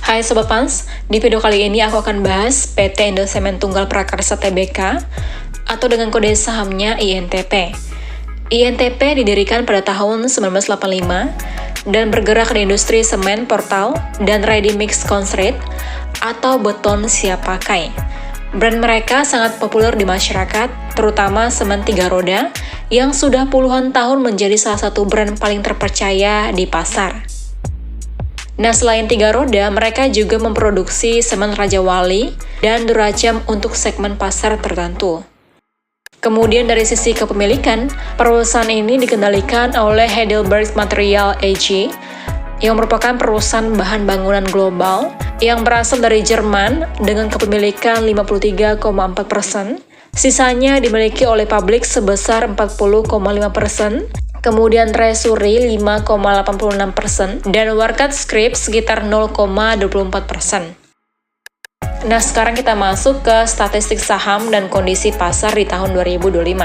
Hai Sobat Pans, di video kali ini aku akan bahas PT Indosemen Tunggal Prakarsa Tbk atau dengan kode sahamnya INTP. INTP didirikan pada tahun 1985 dan bergerak di industri semen portal dan ready mix concrete atau beton siap pakai. Brand mereka sangat populer di masyarakat, terutama semen 3 roda yang sudah puluhan tahun menjadi salah satu brand paling terpercaya di pasar. Nah, selain 3 roda, mereka juga memproduksi semen Raja Wali dan Duracam untuk segmen pasar tertentu. Kemudian dari sisi kepemilikan, perusahaan ini dikendalikan oleh Heidelberg Material AG yang merupakan perusahaan bahan bangunan global yang berasal dari Jerman dengan kepemilikan 53,4%. Sisanya dimiliki oleh publik sebesar 40,5%. Kemudian Treasury 5,86% dan Warkad Scrip sekitar 0,24%. Nah, sekarang kita masuk ke statistik saham dan kondisi pasar di tahun 2025.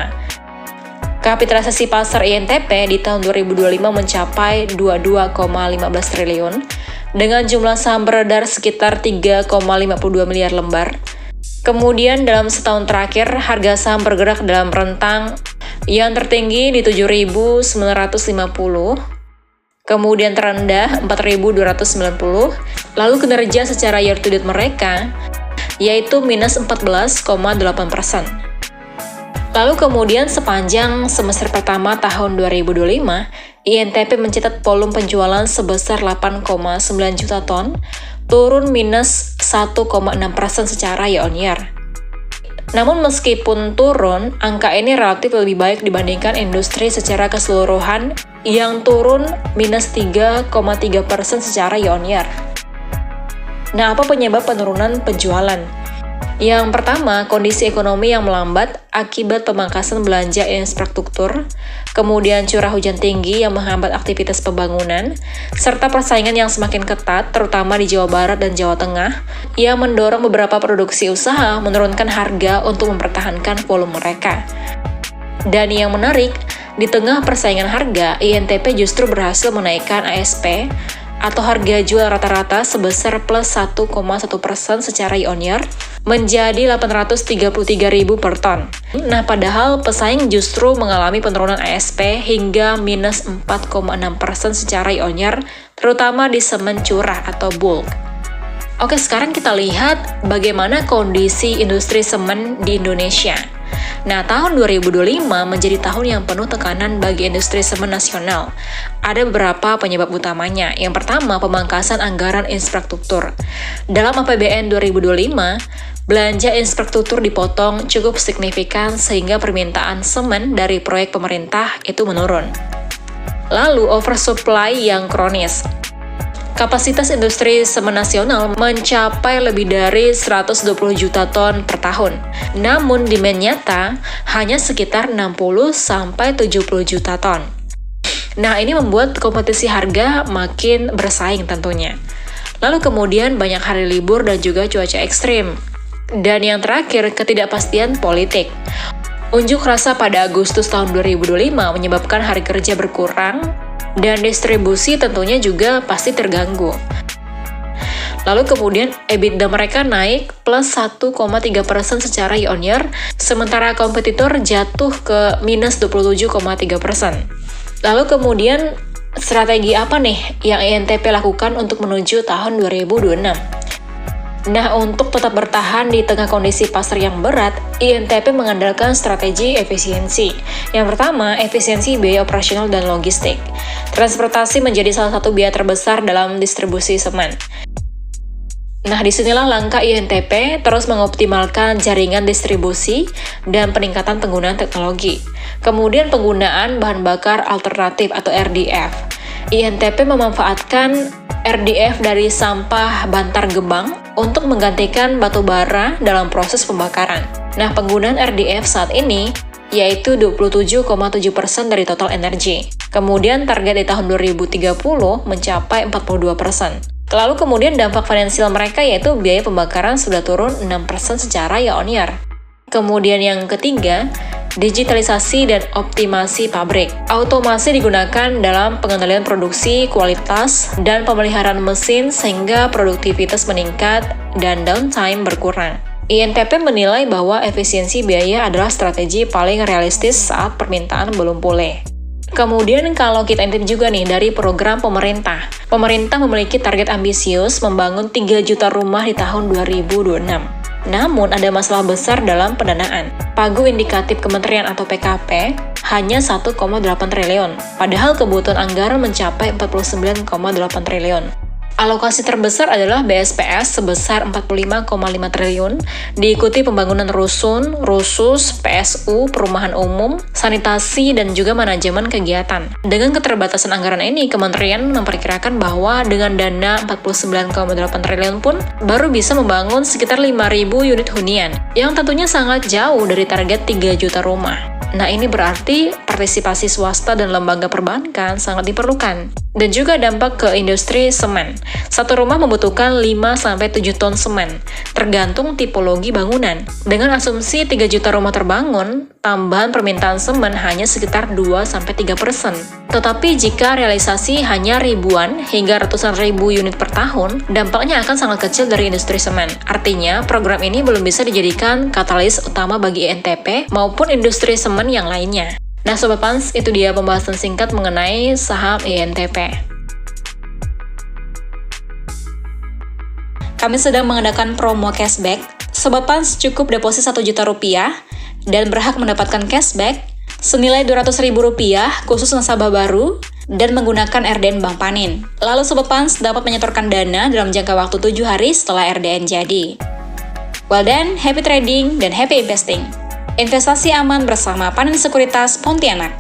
Kapitalisasi pasar INTP di tahun 2025 mencapai 22,15 triliun dengan jumlah saham beredar sekitar 3,52 miliar lembar. Kemudian dalam setahun terakhir, harga saham bergerak dalam rentang yang tertinggi di 7.950, kemudian terendah 4.290, lalu kinerja secara year to date mereka yaitu minus 14,8%. Lalu kemudian sepanjang semester pertama tahun 2025, INTP mencatat volume penjualan sebesar 8,9 juta ton, turun minus 1,6% secara year on year. Namun meskipun turun, angka ini relatif lebih baik dibandingkan industri secara keseluruhan yang turun minus 3,3% secara year on year. Nah, apa penyebab penurunan penjualan? Yang pertama, kondisi ekonomi yang melambat akibat pemangkasan belanja infrastruktur, kemudian curah hujan tinggi yang menghambat aktivitas pembangunan, serta persaingan yang semakin ketat, terutama di Jawa Barat dan Jawa Tengah, yang mendorong beberapa produksi usaha menurunkan harga untuk mempertahankan volume mereka. Dan yang menarik, di tengah persaingan harga, INTP justru berhasil menaikkan ASP, atau harga jual rata-rata sebesar plus 1,1% secara year on year, menjadi 833.000 per ton. Nah, padahal pesaing justru mengalami penurunan ASP hingga minus 4,6% secara year on year, terutama di semen curah atau bulk. Oke, sekarang kita lihat bagaimana kondisi industri semen di Indonesia. Nah, tahun 2025 menjadi tahun yang penuh tekanan bagi industri semen nasional. Ada beberapa penyebab utamanya. Yang pertama, pemangkasan anggaran infrastruktur. Dalam APBN 2025, belanja infrastruktur dipotong cukup signifikan sehingga permintaan semen dari proyek pemerintah itu menurun. Lalu, oversupply yang kronis. Kapasitas industri semen nasional mencapai lebih dari 120 juta ton per tahun. Namun demand nyata hanya sekitar 60-70 juta ton. Nah, ini membuat kompetisi harga makin bersaing tentunya. Lalu kemudian banyak hari libur dan juga cuaca ekstrim. Dan yang terakhir, ketidakpastian politik. Unjuk rasa pada Agustus tahun 2025 menyebabkan hari kerja berkurang dan distribusi tentunya juga pasti terganggu. Lalu kemudian EBITDA mereka naik plus 1,3% secara year on year, sementara kompetitor jatuh ke minus 27,3%. Lalu kemudian strategi apa nih yang INTP lakukan untuk menuju tahun 2026? Nah, untuk tetap bertahan di tengah kondisi pasar yang berat, INTP mengandalkan strategi efisiensi. Yang pertama, efisiensi biaya operasional dan logistik. Transportasi menjadi salah satu biaya terbesar dalam distribusi semen. Nah, disinilah langkah INTP terus mengoptimalkan jaringan distribusi dan peningkatan penggunaan teknologi. Kemudian penggunaan bahan bakar alternatif atau RDF. INTP memanfaatkan RDF dari sampah Bantar Gebang untuk menggantikan batu bara dalam proses pembakaran. Nah, penggunaan RDF saat ini yaitu 27,7% dari total energi. Kemudian target di tahun 2030 mencapai 42%. Lalu kemudian dampak finansial mereka yaitu biaya pembakaran sudah turun 6% secara year on year. Kemudian yang ketiga, digitalisasi dan optimasi pabrik. Automasi digunakan dalam pengendalian produksi, kualitas, dan pemeliharaan mesin sehingga produktivitas meningkat dan downtime berkurang. INTP menilai bahwa efisiensi biaya adalah strategi paling realistis saat permintaan belum pulih. Kemudian kalau kita intip juga nih dari program pemerintah. Pemerintah memiliki target ambisius membangun 3 juta rumah di tahun 2026. Namun ada masalah besar dalam pendanaan. Pagu indikatif kementerian atau PKP hanya 1,8 triliun, padahal kebutuhan anggaran mencapai 49,8 triliun. Alokasi terbesar adalah BSPS sebesar 45,5 triliun, diikuti pembangunan rusun, rusus, PSU, perumahan umum, sanitasi, dan juga manajemen kegiatan. Dengan keterbatasan anggaran ini, kementerian memperkirakan bahwa dengan dana 49,8 triliun pun baru bisa membangun sekitar 5.000 unit hunian, yang tentunya sangat jauh dari target 3 juta rumah. Nah, ini berarti partisipasi swasta dan lembaga perbankan sangat diperlukan. Dan juga dampak ke industri semen. Satu rumah membutuhkan 5-7 ton semen, tergantung tipologi bangunan. Dengan asumsi 3 juta rumah terbangun, tambahan permintaan semen hanya sekitar 2-3%. Tetapi jika realisasi hanya ribuan hingga ratusan ribu unit per tahun, dampaknya akan sangat kecil dari industri semen. Artinya, program ini belum bisa dijadikan katalis utama bagi INTP maupun industri semen yang lainnya. Nah Sobat Pans, itu dia pembahasan singkat mengenai saham INTP. Kami sedang mengadakan promo cashback. Sobat Pans cukup deposit 1 juta rupiah dan berhak mendapatkan cashback senilai Rp200.000 khusus nasabah baru dan menggunakan RDN Bank Panin. Lalu Sobat Pans dapat menyetorkan dana dalam jangka waktu 7 hari setelah RDN jadi. Well then, happy trading dan happy investing. Investasi aman bersama Panin Sekuritas Pontianak.